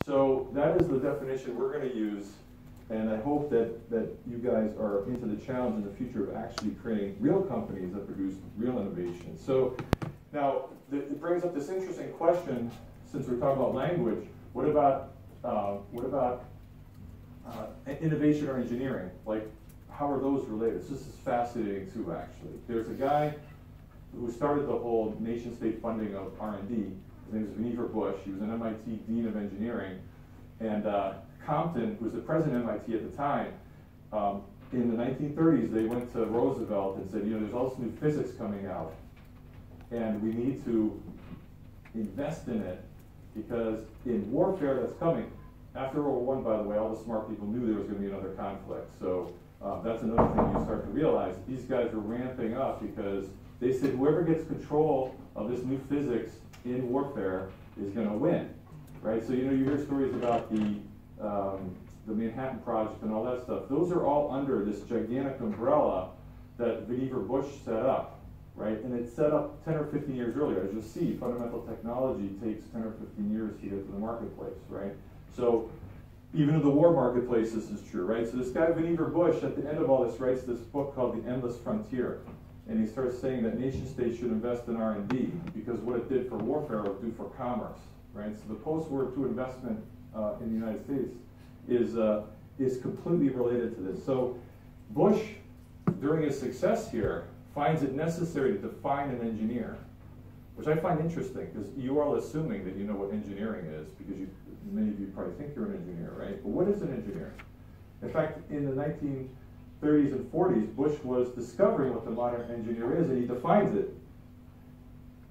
So that is the definition we're going to use, and I hope that you guys are into the challenge in the future of actually creating real companies that produce real innovation. So now it brings up this interesting question, since we're talking about language. What about innovation or engineering? Like, how are those related? This is fascinating too, actually. There's a guy who started the whole nation-state funding of R&D. His name is Vannevar Bush. He was an MIT Dean of Engineering. And Compton, who was the president of MIT at the time, in the 1930s, they went to Roosevelt and said, there's all this new physics coming out, and we need to invest in it, because in warfare that's coming, after World War I, by the way, all the smart people knew there was going to be another conflict. So that's another thing you start to realize. These guys are ramping up because they said whoever gets control of this new physics in warfare is going to win, right? So you hear stories about the Manhattan Project and all that stuff. Those are all under this gigantic umbrella that Vannevar Bush set up, right? And it's set up 10 or 15 years earlier. As you'll see, fundamental technology takes 10 or 15 years to get to the marketplace, right? So even in the war marketplace, this is true, right? So this guy, Vannevar Bush, at the end of all this, writes this book called The Endless Frontier. And he starts saying that nation states should invest in R&D, because what it did for warfare it would do for commerce, right? So the post-War II investment in the United States is completely related to this. So Bush, during his success here, finds it necessary to define an engineer, which I find interesting, because you are all assuming that you know what engineering is, because many of you probably think you're an engineer, right? But what is an engineer? In fact, in the 1930s and 40s, Bush was discovering what the modern engineer is, and he defines it.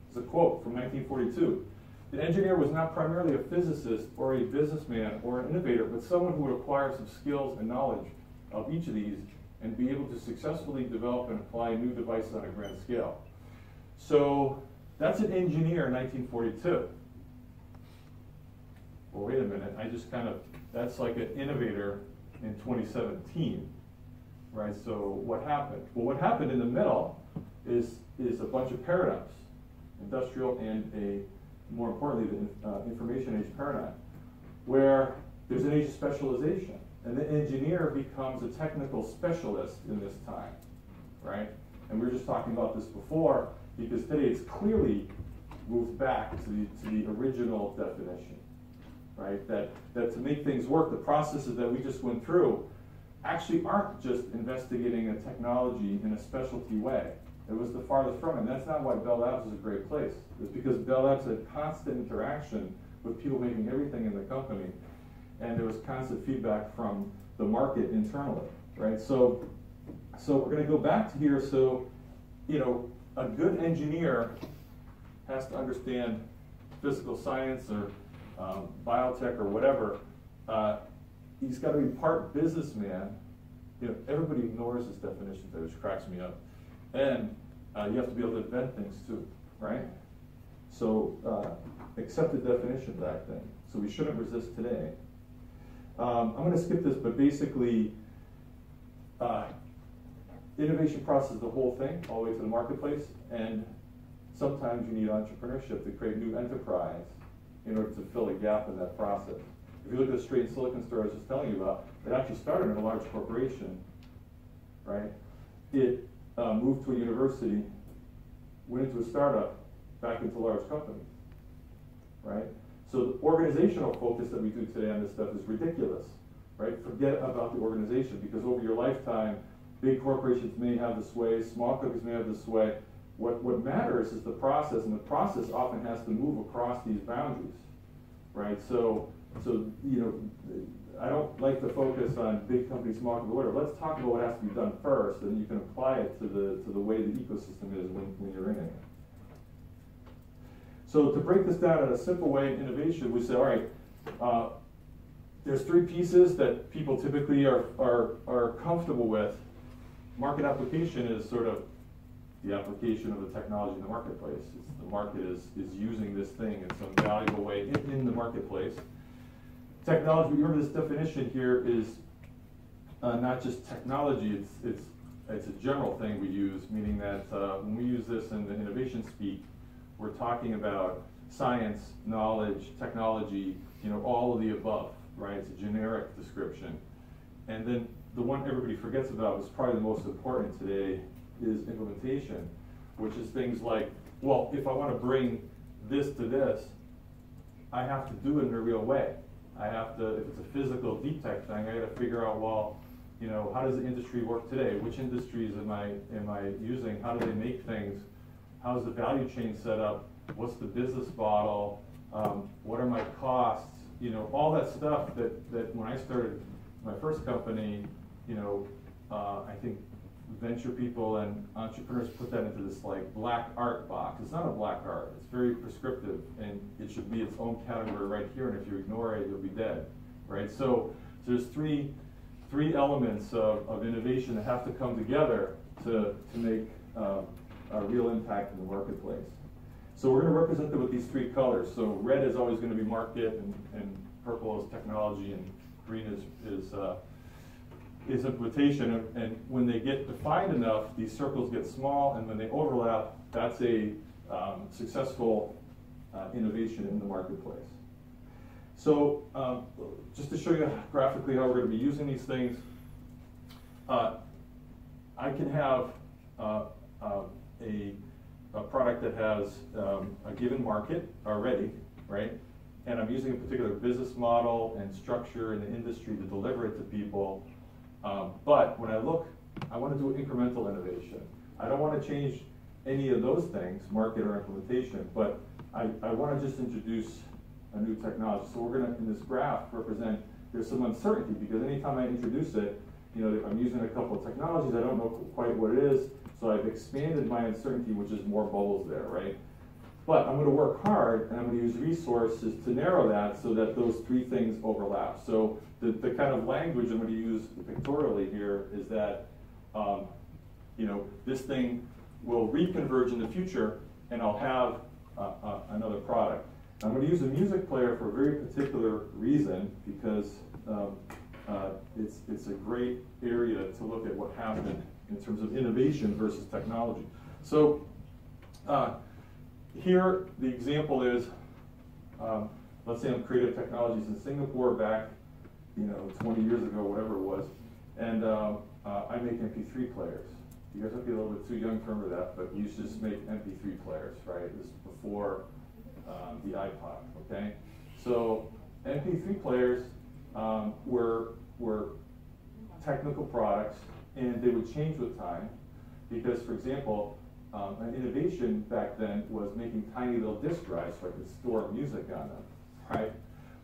It's a quote from 1942. The engineer was not primarily a physicist or a businessman or an innovator, but someone who would acquire some skills and knowledge of each of these and be able to successfully develop and apply new devices on a grand scale. So that's an engineer in 1942. Well, wait a minute, that's like an innovator in 2017, right? So what happened? Well, what happened in the middle is a bunch of paradigms, industrial and more importantly, the information age paradigm, where there's an age of specialization. And the engineer becomes a technical specialist in this time, right? And we were just talking about this before, because today it's clearly moved back to the original definition, right? That to make things work, the processes that we just went through actually aren't just investigating a technology in a specialty way. It was the farthest from it. And that's not why Bell Labs is a great place. It's because Bell Labs had constant interaction with people making everything in the company, and there was constant feedback from the market internally, right? So we're going to go back to here. So, a good engineer has to understand physical science or biotech or whatever. He's got to be part businessman. Everybody ignores this definition, which cracks me up. And you have to be able to invent things too, right? So accepted definition back then. So we shouldn't resist today. I'm going to skip this, but basically, innovation process is the whole thing, all the way to the marketplace, and sometimes you need entrepreneurship to create new enterprise in order to fill a gap in that process. If you look at the straight silicon story I was just telling you about, it actually started in a large corporation, right? It moved to a university, went into a startup, back into large companies, right? So the organizational focus that we do today on this stuff is ridiculous, right? Forget about the organization, because over your lifetime, big corporations may have the sway, small companies may have the sway. What matters is the process, and the process often has to move across these boundaries, right? So I don't like to focus on big companies, small companies, whatever. Let's talk about what has to be done first, and you can apply it to the way the ecosystem is when you're in it. So to break this down in a simple way in innovation, we say, all right, there's three pieces that people typically are comfortable with. Market application is sort of the application of the technology in the marketplace. The market is using this thing in some valuable way in the marketplace. Technology, remember this definition here is not just technology, it's a general thing we use, meaning that when we use this in the innovation speak, we're talking about science, knowledge, technology, all of the above, right? It's a generic description. And then the one everybody forgets about, is probably the most important today, is implementation, which is things like, well, if I want to bring this to this, I have to do it in a real way. I have to, if it's a physical deep tech thing, I got to figure out, well, how does the industry work today? Which industries am I using? How do they make things? How's the value chain set up? What's the business model? What are my costs? All that stuff that when I started my first company, I think venture people and entrepreneurs put that into this like black art box. It's not a black art. It's very prescriptive, and it should be its own category right here. And if you ignore it, you'll be dead, right? So there's three elements of innovation that have to come together to make a real impact in the marketplace. So we're going to represent them with these three colors. So red is always going to be market, and purple is technology, and green is implementation. And when they get defined enough, these circles get small, and when they overlap, that's a successful innovation in the marketplace. So just to show you graphically how we're going to be using these things, I can have a product that has a given market already, right? And I'm using a particular business model and structure in the industry to deliver it to people. But when I look, I want to do incremental innovation. I don't want to change any of those things, market or implementation, but I want to just introduce a new technology. So we're going to, in this graph, represent there's some uncertainty, because anytime I introduce it, I'm using a couple of technologies, I don't know quite what it is, so I've expanded my uncertainty, which is more bubbles there, right? But I'm going to work hard, and I'm going to use resources to narrow that so that those three things overlap. So the kind of language I'm going to use pictorially here is that, this thing will reconverge in the future, and I'll have another product. I'm going to use a music player for a very particular reason, because it's a great area to look at what happened in terms of innovation versus technology. So here the example is, let's say I'm Creative Technologies in Singapore back 20 years ago, whatever it was, and I make MP3 players. You guys might be a little bit too young to remember that, but you used to just make MP3 players, right? This is before the iPod, okay? So MP3 players were technical products, and they would change with time, because, for example, an innovation back then was making tiny little disk drives so I could store music on them, right?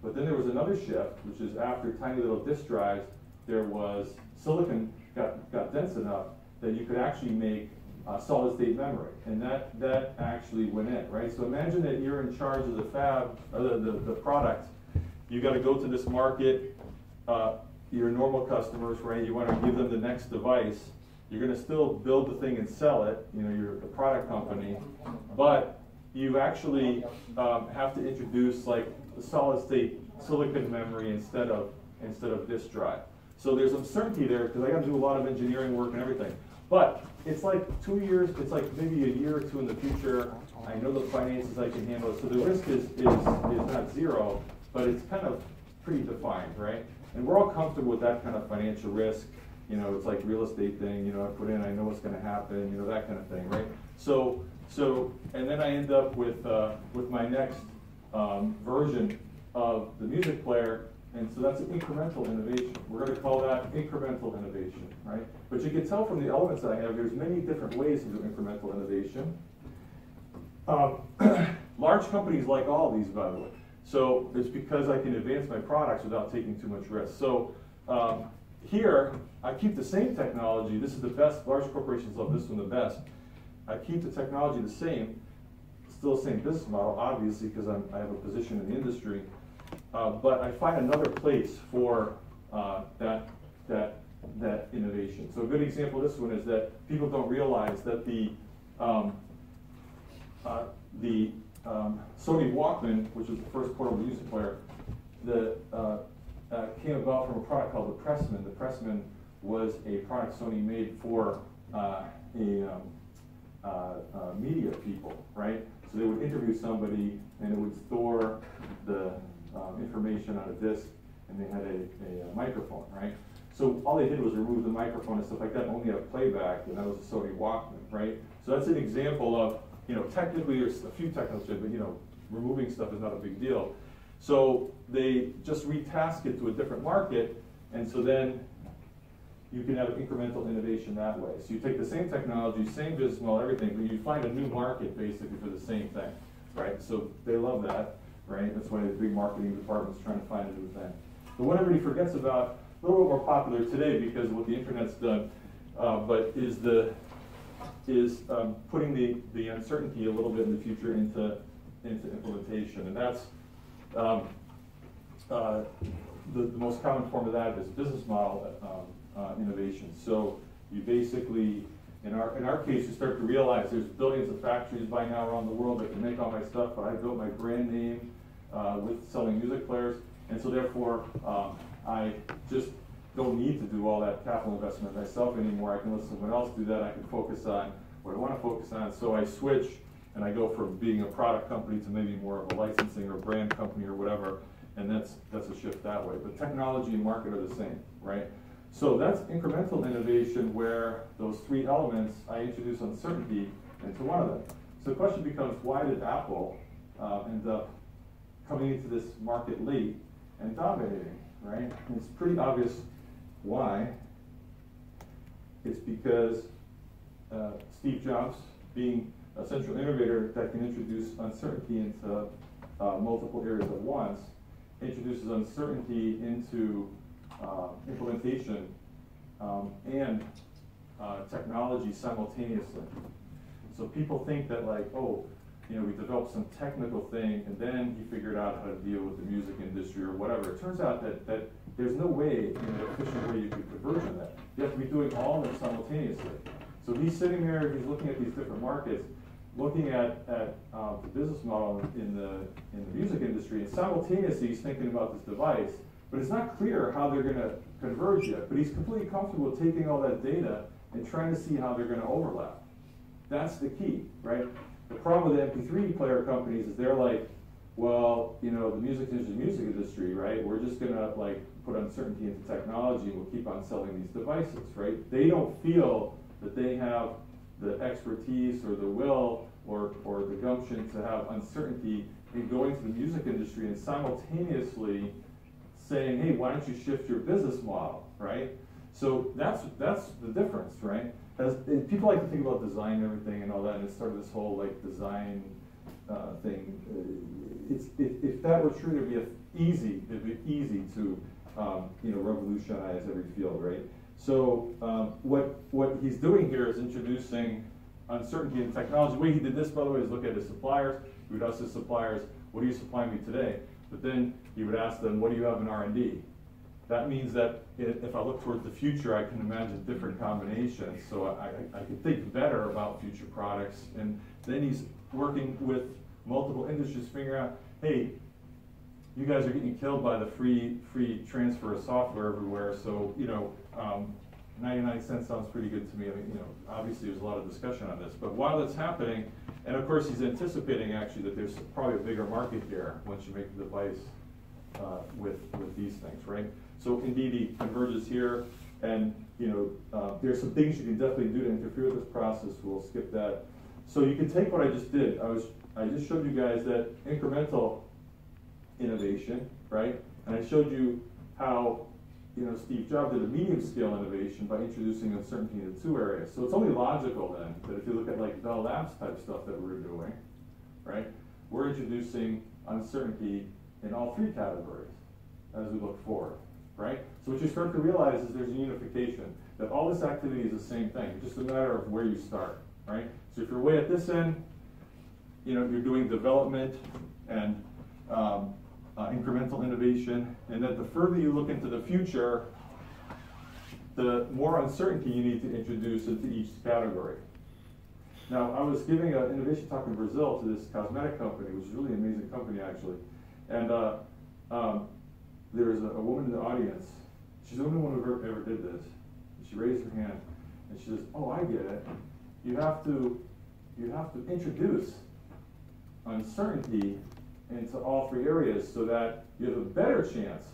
But then there was another shift, which is after tiny little disk drives, there was silicon got dense enough that you could actually make solid state memory, and that actually went in, right? So imagine that you're in charge of the fab, the product. You got to go to this market. Your normal customers, right? You want to give them the next device. You're going to still build the thing and sell it. You're a product company, but you actually have to introduce like the solid state silicon memory instead of disk drive. So there's uncertainty there, because I got to do a lot of engineering work and everything. But it's like 2 years, it's like maybe a year or two in the future. I know the finances, I can handle it. So the risk is not zero, but it's kind of pretty defined, right? And we're all comfortable with that kind of financial risk. It's like real estate thing, I put in, I know what's gonna happen, that kind of thing, right? So, and then I end up with my next version of the music player. And so that's an incremental innovation. We're going to call that incremental innovation, right? But you can tell from the elements that I have, there's many different ways to do incremental innovation. Large companies like all of these, by the way. So it's because I can advance my products without taking too much risk. So here, I keep the same technology. This is the best. Large corporations love this one the best. I keep the technology the same, still the same business model, obviously, because I have a position in the industry. But I find another place for that innovation. So a good example of this one is that people don't realize that the Sony Walkman, which was the first portable music player, came about from a product called the Pressman. The Pressman was a product Sony made for media people, right? So they would interview somebody, and it would store the information on a disk, and they had a microphone, right? So all they did was remove the microphone and stuff like that, only have playback, and that was a Sony Walkman, right? So that's an example of, technically there's a few technical shit, but removing stuff is not a big deal. So they just retask it to a different market, and so then you can have incremental innovation that way. So you take the same technology, same business model, everything, but you find a new market basically for the same thing, right? So they love that, right? That's why the big marketing department's trying to find a new thing. But what everybody forgets about, a little bit more popular today because of what the internet's done, but is putting the uncertainty a little bit in the future into implementation, and that's the most common form of that is business model innovation. So you basically, in our case, you start to realize there's billions of factories by now around the world that can make all my stuff, but I built my brand name with selling music players, and so therefore I just don't need to do all that capital investment myself anymore. I can let someone else do that. I can focus on what I want to focus on. So I switch and I go from being a product company to maybe more of a licensing or brand company or whatever, and that's a shift that way. But technology and market are the same, right? So that's incremental innovation where those three elements, I introduce uncertainty into one of them. So the question becomes, why did Apple end up coming into this market late and dominating, right? And it's pretty obvious why. It's because Steve Jobs, being a central innovator that can introduce uncertainty into multiple areas at once, introduces uncertainty into implementation and technology simultaneously. So people think that we developed some technical thing and then he figured out how to deal with the music industry or whatever. It turns out that there's no way, in an efficient way you can converge on that. You have to be doing all of them simultaneously. So he's sitting there, he's looking at these different markets, looking at the business model in the music industry, and simultaneously he's thinking about this device, but it's not clear how they're going to converge yet. But he's completely comfortable taking all that data and trying to see how they're going to overlap. That's the key, right? The problem with the MP3 player companies is they're like, well, the music industry, right? We're just going to put uncertainty into technology and we'll keep on selling these devices, right? They don't feel that they have the expertise or the will or the gumption to have uncertainty in going to the music industry and simultaneously saying, hey, why don't you shift your business model, right? So that's the difference, right? People like to think about design and everything and all that, and it started this whole design thing. If that were true, it'd be easy to revolutionize every field, right? So what he's doing here is introducing uncertainty in technology. The way he did this, by the way, is look at his suppliers. He would ask his suppliers, what are you supplying me today? But then he would ask them, what do you have in R&D? That means that if I look towards the future, I can imagine different combinations. So I can think better about future products. And then he's working with multiple industries, figuring out, hey, you guys are getting killed by the free transfer of software everywhere. So 99 cents sounds pretty good to me. I mean, obviously there's a lot of discussion on this, but while it's happening, and of course he's anticipating actually that there's probably a bigger market here once you make the device with these things, right? So indeed he converges here, and there's some things you can definitely do to interfere with this process. We'll skip that. So you can take what I just did. I just showed you guys that incremental innovation, right? And I showed you how Steve Jobs did a medium scale innovation by introducing uncertainty into two areas. So it's only logical then that if you look at Bell Labs type stuff that we're doing, right? We're introducing uncertainty in all three categories as we look forward, right? So what you start to realize is there's a unification, that all this activity is the same thing. It's just a matter of where you start, right? So if you're way at this end, you're doing development and incremental innovation, and then the further you look into the future, the more uncertainty you need to introduce into each category. Now, I was giving an innovation talk in Brazil to this cosmetic company, which is really an amazing company actually, and there was a woman in the audience. She's the only one who ever did this. She raised her hand, and she says, "Oh, I get it. You have to you have to introduce uncertainty into all three areas so that you have a better chance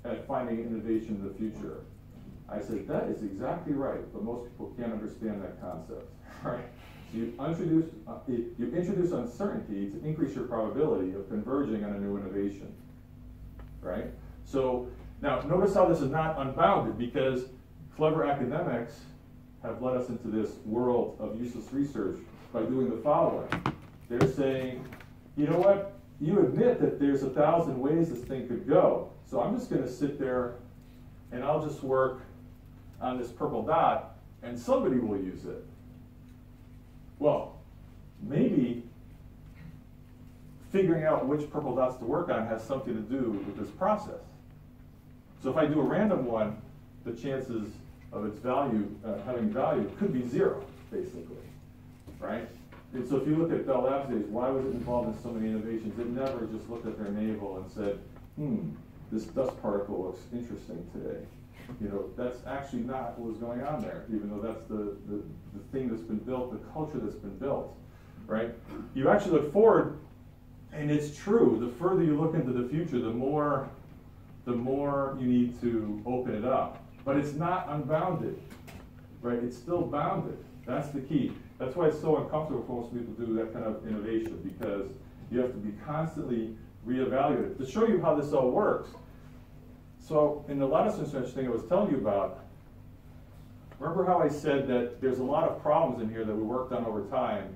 at finding innovation in the future. I said, that is exactly right, but most people can't understand that concept, right? So you introduce uncertainty to increase your probability of converging on a new innovation, right? So now notice how this is not unbounded, because clever academics have led us into this world of useless research by doing the following. They're saying, you know what? You admit that there's 1,000 ways this thing could go. So I'm just going to sit there and I'll just work on this purple dot and somebody will use it. Well, maybe figuring out which purple dots to work on has something to do with this process. So if I do a random one, the chances of its value, having value, could be 0, basically, right? And so if you look at Bell Labs days, why was it involved in so many innovations? It never just looked at their navel and said, this dust particle looks interesting today. You know, that's actually not what was going on there, even though that's the thing that's been built, the culture that's been built, right? You actually look forward, and it's true, the further you look into the future, the more you need to open it up. But it's not unbounded, right? It's still bounded. That's the key. That's why it's so uncomfortable for most people to do that kind of innovation, because you have to be constantly reevaluated. To show you how this all works, so in the lattice research thing I was telling you about, remember how I said that there's a lot of problems in here that we worked on over time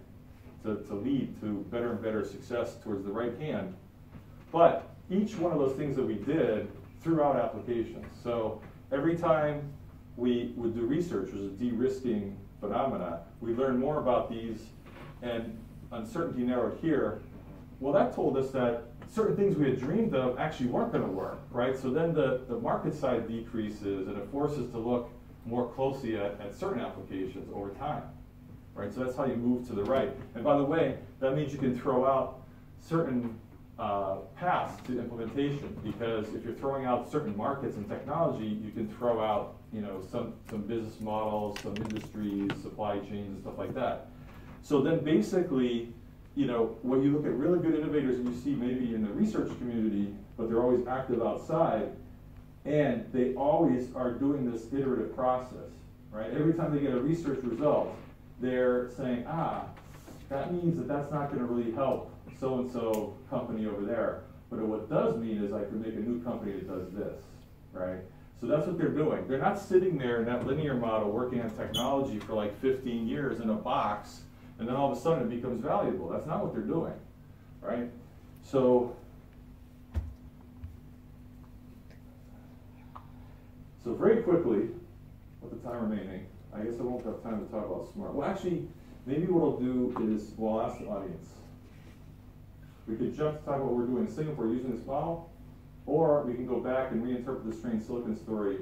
to lead to better and better success towards the right hand. But each one of those things that we did threw out applications. So every time we would do research, which is a de-risking phenomena, we learned more about these, and uncertainty narrowed here. Well, that told us that certain things we had dreamed of actually weren't going to work, right? So then the market side decreases, and it forces to look more closely at certain applications over time, right? So that's how you move to the right. And by the way, that means you can throw out certain paths to implementation, because if you're throwing out certain markets and technology, you can throw out, you know, some business models, some industries, supply chains, and stuff like that. So then basically, you know, when you look at really good innovators and you see maybe in the research community, but they're always active outside, and they always are doing this iterative process, right? Every time they get a research result, they're saying, that means that that's not going to really help so-and-so company over there. But what it does mean is I can make a new company that does this, right? So that's what they're doing. They're not sitting there in that linear model working on technology for like 15 years in a box, and then all of a sudden it becomes valuable. That's not what they're doing, right? So very quickly, with the time remaining, I guess I won't have time to talk about SMART. Well, actually, maybe what I'll do is, well, I'll ask the audience. We could jump to talk about what we're doing in Singapore using this model, or we can go back and reinterpret the strained silicon story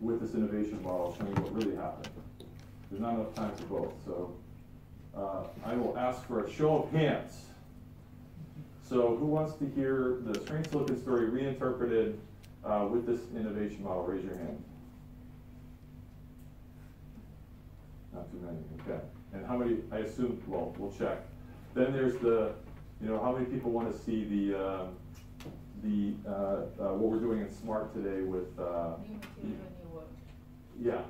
with this innovation model, showing what really happened. There's not enough time for both, so I will ask for a show of hands. So who wants to hear the strained silicon story reinterpreted with this innovation model? Raise your hand. Not too many, okay. And how many, I assume, well, we'll check. Then there's the, you know, how many people want to see the what we're doing in SMART today with, yeah.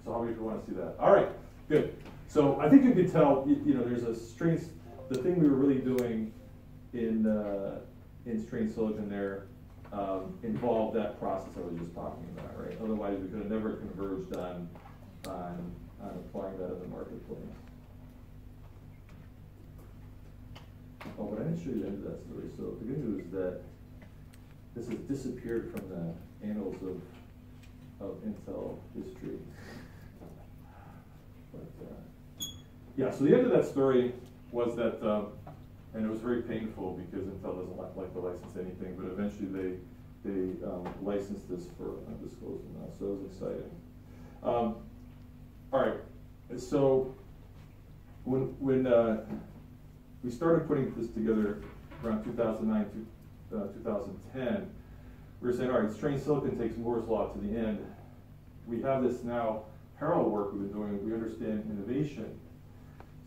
So how many people want to see that? All right, good. So I think you can tell, you know, there's a strained, the thing we were really doing in strained silicon there involved that process I was just talking about, right? Otherwise, we could have never converged on applying that in the marketplace. Oh, but I didn't show you the end of that story. So the good news is that this has disappeared from the annals of Intel history. But yeah, so the end of that story was that, and it was very painful because Intel doesn't like to license anything, but eventually they licensed this for undisclosed amounts, so it was exciting. All right, so when we started putting this together around 2009 to 2010, we were saying, all right, strained silicon takes Moore's law to the end. We have this now parallel work we've been doing. We understand innovation.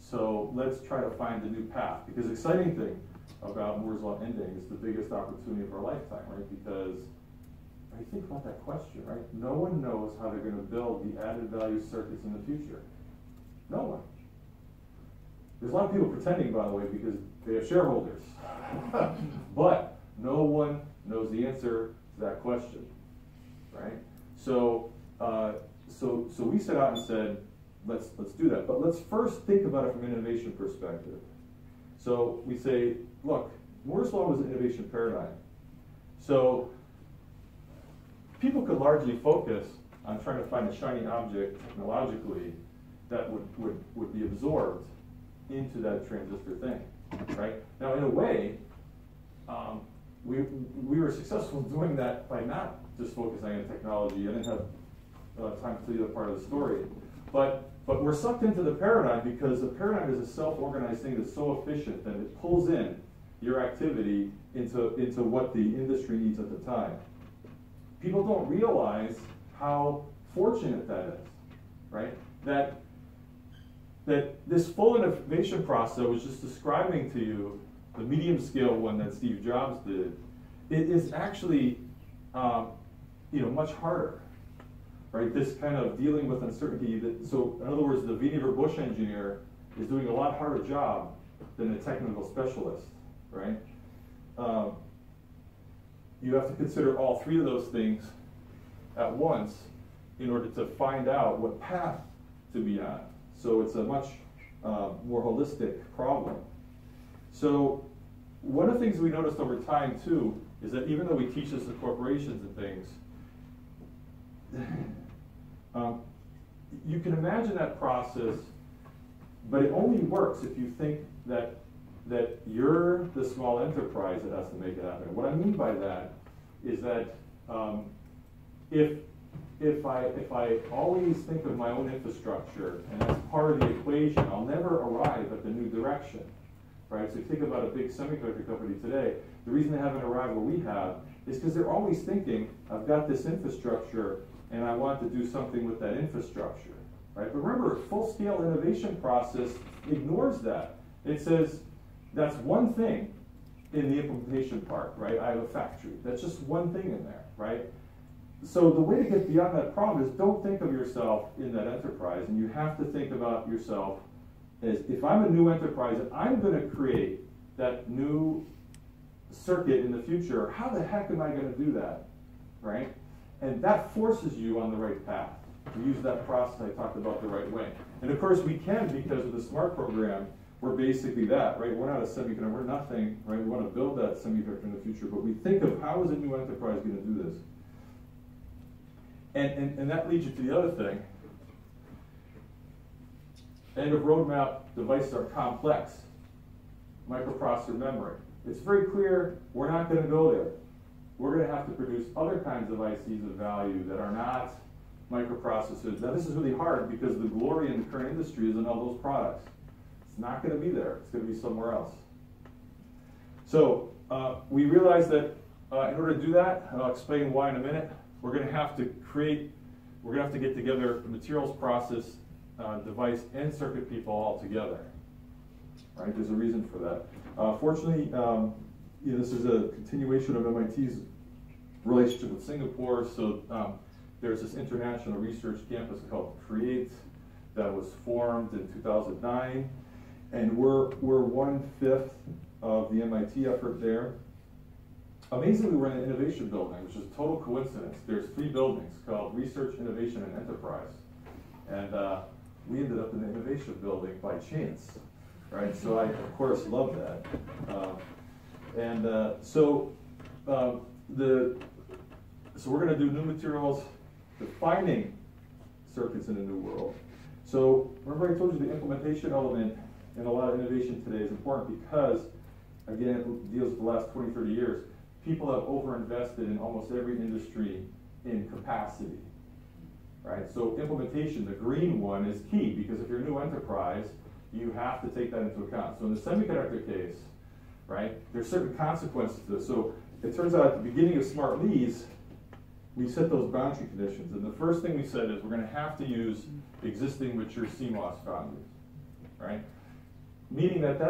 So let's try to find a new path. Because the exciting thing about Moore's Law ending is the biggest opportunity of our lifetime, right? Because when you think about that question, right? No one knows how they're going to build the added value circuits in the future. No one. There's a lot of people pretending, by the way, because they have shareholders. But no one knows the answer to that question, right? So, so we set out and said, let's do that. But let's first think about it from an innovation perspective. So we say, look, Moore's Law was an innovation paradigm. So people could largely focus on trying to find a shiny object technologically that would be absorbed into that transistor thing, right? Now, in a way, we were successful in doing that by not just focusing on technology. I didn't have time to tell you that part of the story. But we're sucked into the paradigm because the paradigm is a self-organized thing that's so efficient that it pulls in your activity into what the industry needs at the time. People don't realize how fortunate that is, right? That this full innovation process I was just describing to you, the medium scale one that Steve Jobs did, it is actually much harder, right? This kind of dealing with uncertainty. So in other words, the Vannevar-Bush engineer is doing a lot harder job than a technical specialist, right? You have to consider all three of those things at once in order to find out what path to be on. So it's a much more holistic problem. So one of the things we noticed over time too is that even though we teach this to corporations and things, you can imagine that process, but it only works if you think that you're the small enterprise that has to make it happen. What I mean by that is that if I always think of my own infrastructure and as part of the equation, I'll never arrive at the new direction, right? So if you think about a big semiconductor company today, the reason they haven't arrived where we have is because they're always thinking, I've got this infrastructure and I want to do something with that infrastructure, right? But remember, full-scale innovation process ignores that. It says, that's one thing in the implementation part, right? I have a factory. That's just one thing in there, right? So the way to get beyond that problem is don't think of yourself in that enterprise, and you have to think about yourself as, if I'm a new enterprise and I'm going to create that new circuit in the future, how the heck am I going to do that, right? And that forces you on the right path to use that process I talked about the right way. And of course we can, because of the SMART program, we're basically that, right? We're not a semiconductor, we're nothing, right? We want to build that semiconductor in the future, but we think of how is a new enterprise going to do this? And that leads you to the other thing. End of roadmap devices are complex. Microprocessor memory. It's very clear we're not going to go there. We're going to have to produce other kinds of ICs of value that are not microprocessors. Now this is really hard because the glory in the current industry is in all those products. It's not going to be there. It's going to be somewhere else. So we realized that in order to do that, and I'll explain why in a minute, we're going to have to get together the materials process, device, and circuit people all together. Right? There's a reason for that. Fortunately, this is a continuation of MIT's relationship with Singapore. So there's this international research campus called CREATE that was formed in 2009, and we're 1/5 of the MIT effort there. Amazingly, we're in an innovation building, which is a total coincidence. There's 3 buildings called Research, Innovation, and Enterprise. And we ended up in the innovation building by chance, right? So I, of course, love that. So we're going to do new materials, defining circuits in a new world. So remember I told you the implementation element in a lot of innovation today is important because, again, it deals with the last 20, 30 years. People have overinvested in almost every industry in capacity, right? So implementation, the green one, is key because if you're a new enterprise, you have to take that into account. So in the semiconductor case, right, there's certain consequences to this. So it turns out at the beginning of Smart Leads, we set those boundary conditions. And the first thing we said is we're going to have to use existing mature CMOS foundries, right? meaning that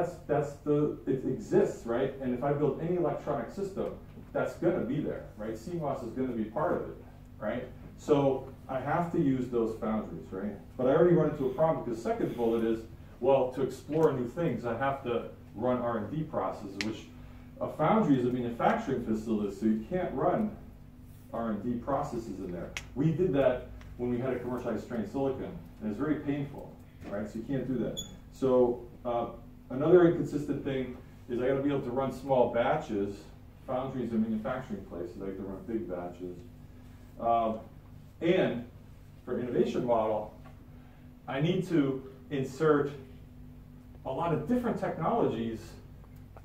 it exists, right? And if I build any electronic system, that's going to be there, right? CMOS is going to be part of it, right? So I have to use those foundries, right? But I already run into a problem because the second bullet is, well, to explore new things, I have to run R&D processes, which a foundry is a manufacturing facility, so you can't run R&D processes in there. We did that when we had to commercialize strained silicon, and it's very painful, right? So you can't do that. So another inconsistent thing is I got to be able to run small batches. Foundries are manufacturing places, I like to run big batches. And for innovation model, I need to insert a lot of different technologies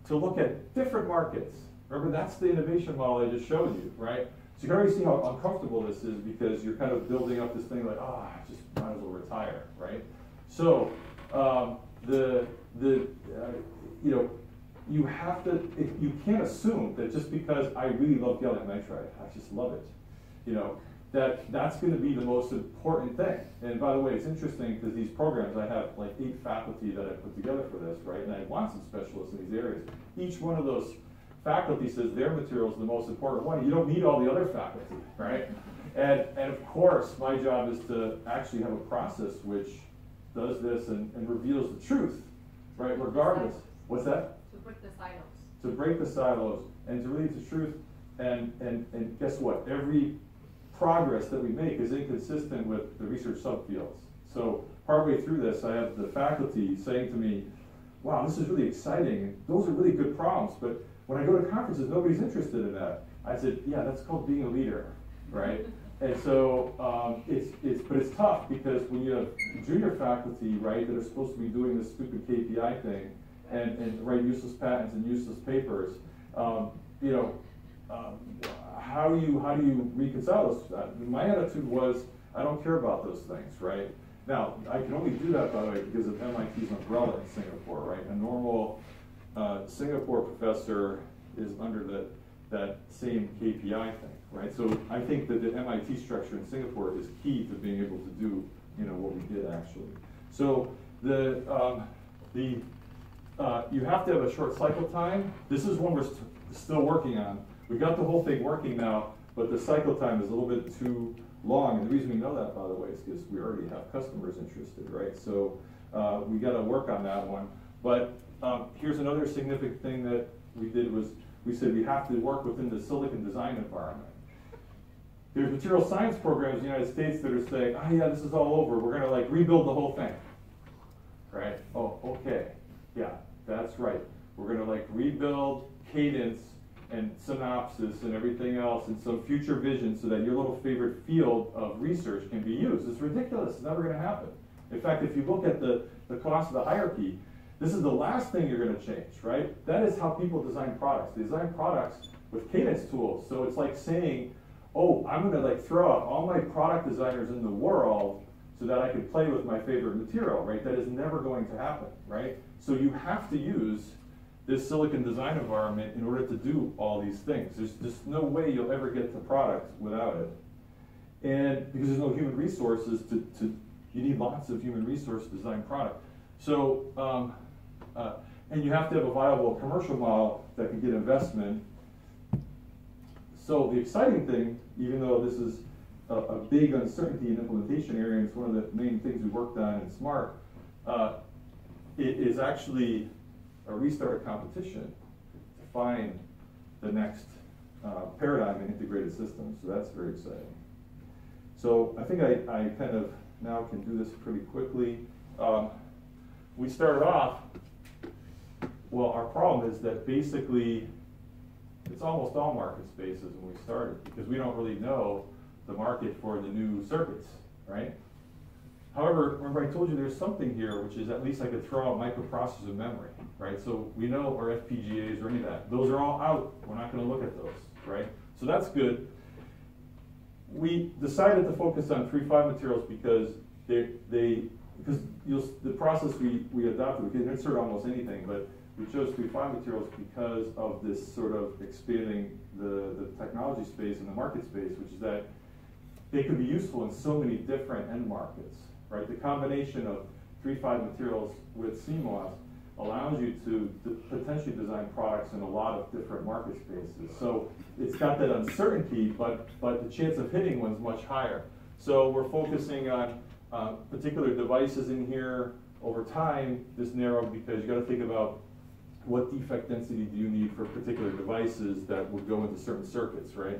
to look at different markets. Remember, that's the innovation model I just showed you, right? So you can already see how uncomfortable this is because you're kind of building up this thing like, I just might as well retire, right? So you have to, you can't assume that just because I really love gallium nitride, I just love it, that's going to be the most important thing. And by the way, it's interesting because these programs, I have like 8 faculty that I put together for this, right? And I want some specialists in these areas. Each one of those faculty says their material is the most important one. You don't need all the other faculty, right? And of course, my job is to actually have a process which does this and reveals the truth, right? Regardless. What's that? To break the silos. To break the silos and to reveal the truth. And guess what? Every progress that we make is inconsistent with the research subfields. So partway through this, I have the faculty saying to me, wow, this is really exciting. Those are really good problems, but when I go to conferences, nobody's interested in that. I said, yeah, that's called being a leader, right? And so but it's tough because when you have junior faculty, right, that are supposed to be doing this stupid KPI thing and write useless patents and useless papers, how do you reconcile those? My attitude was, I don't care about those things, right? Now, I can only do that, by the way, because of MIT's umbrella in Singapore, right? A normal Singapore professor is under that same KPI thing, right? So I think that the MIT structure in Singapore is key to being able to do, what we did actually. So you have to have a short cycle time. This is one we're still working on. We got the whole thing working now, but the cycle time is a little bit too long. And the reason we know that, by the way, is because we already have customers interested, right? So we got to work on that one. But here's another significant thing that we did was we said we have to work within the silicon design environment. There's material science programs in the United States that are saying, oh yeah, this is all over. We're going to rebuild the whole thing, right? Oh, okay, yeah, that's right. We're going to rebuild Cadence and Synopsys and everything else and some future vision so that your little favorite field of research can be used. It's ridiculous. It's never going to happen. In fact, if you look at the cost of the hierarchy, this is the last thing you're going to change, right? That is how people design products. They design products with Cadence tools. So it's like saying, oh, I'm going to throw out all my product designers in the world so that I can play with my favorite material, right? That is never going to happen, right? So you have to use this silicon design environment in order to do all these things. There's just no way you'll ever get to product without it. And because there's no human resources you need lots of human resources to design product. So, and you have to have a viable commercial model that can get investment. So the exciting thing, even though this is a big uncertainty in implementation area, and it's one of the main things we worked on in SMART, it is actually a restart competition to find the next paradigm in integrated systems. So that's very exciting. So I think I kind of now can do this pretty quickly. We started off, well, our problem is that basically it's almost all market spaces when we started because we don't really know the market for the new circuits, right? However, remember I told you there's something here which is at least I could throw out microprocessor memory, right? So we know, or FPGAs or any of that. Those are all out. We're not going to look at those, right? So that's good. We decided to focus on 3.5 materials because the process we adopted, we can insert almost anything, but we chose 3.5 materials because of this sort of expanding the technology space and the market space, which is that they could be useful in so many different end markets, right? The combination of 3.5 materials with CMOS allows you to potentially design products in a lot of different market spaces. So it's got that uncertainty, but the chance of hitting one's much higher. So we're focusing on particular devices in here. Over time, this narrowed because you got to think about what defect density do you need for particular devices that would go into certain circuits, right?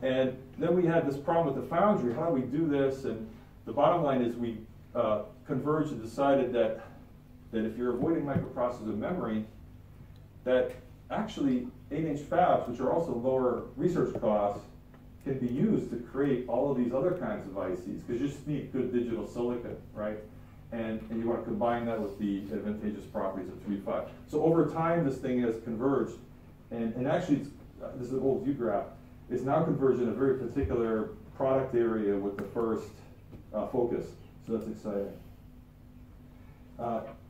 And then we had this problem with the foundry. How do we do this? And the bottom line is we converged and decided that if you're avoiding microprocessor memory, that actually 8-inch fabs, which are also lower research costs, can be used to create all of these other kinds of ICs, because you just need good digital silicon, right? And you want to combine that with the advantageous properties of 3.5. So over time, this thing has converged, and actually, this is an old view graph, it's now converged in a very particular product area with the first focus. So that's exciting.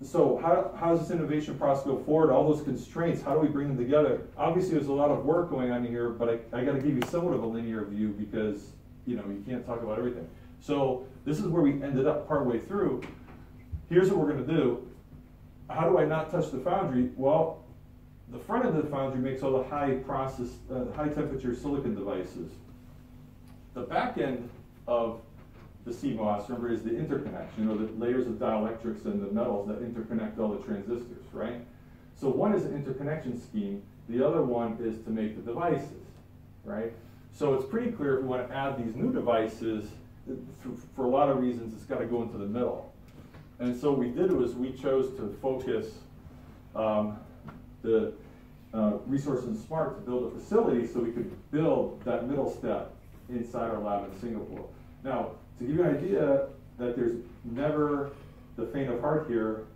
So how does this innovation process go forward? All those constraints, how do we bring them together? Obviously, there's a lot of work going on here, but I got to give you somewhat of a linear view because you can't talk about everything. So this is where we ended up partway through. Here's what we're going to do. How do I not touch the foundry? Well, the front end of the foundry makes all the high temperature silicon devices. The back end of the CMOS, remember, is the interconnection, the layers of dielectrics and the metals that interconnect all the transistors, right? So one is an interconnection scheme, the other one is to make the devices, right? So it's pretty clear if we want to add these new devices, for a lot of reasons, it's got to go into the middle. And so what we did was we chose to focus the resource and smart to build a facility so we could build that middle step inside our lab in Singapore. Now, to give you an idea that there's never the faint of heart here,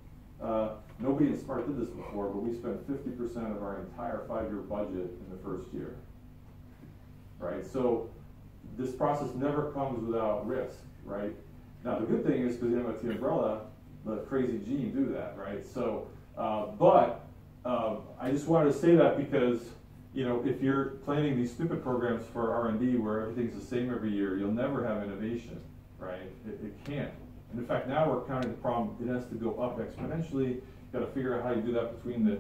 nobody in Smart did this before, but we spent 50% of our entire 5-year budget in the first year, right? So this process never comes without risk, right? Now, the good thing is, because the MIT umbrella, the crazy Gene do that, right? So, I just wanted to say that because, if you're planning these stupid programs for R&D where everything's the same every year, you'll never have innovation, right? It can't. And in fact, now we're counting the problem, it has to go up exponentially. You've got to figure out how you do that between the,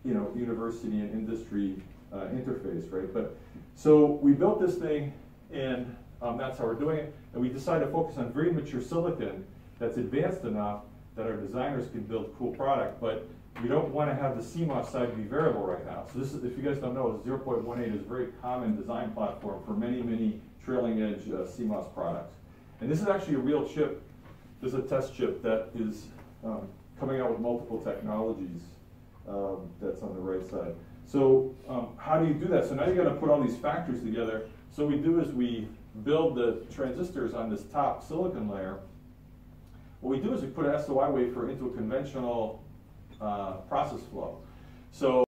university and industry interface, right? But, so we built this thing, and that's how we're doing it. And we decided to focus on very mature silicon that's advanced enough that our designers can build cool product, but we don't want to have the CMOS side be variable right now. So this is, if you guys don't know, 0.18 is a very common design platform for many, many trailing edge CMOS products. And this is actually a real chip. This is a test chip that is coming out with multiple technologies that's on the right side. So how do you do that? So now you got to put all these factors together. So what we do is we build the transistors on this top silicon layer. What we do is we put an SOI wafer into a conventional process flow. So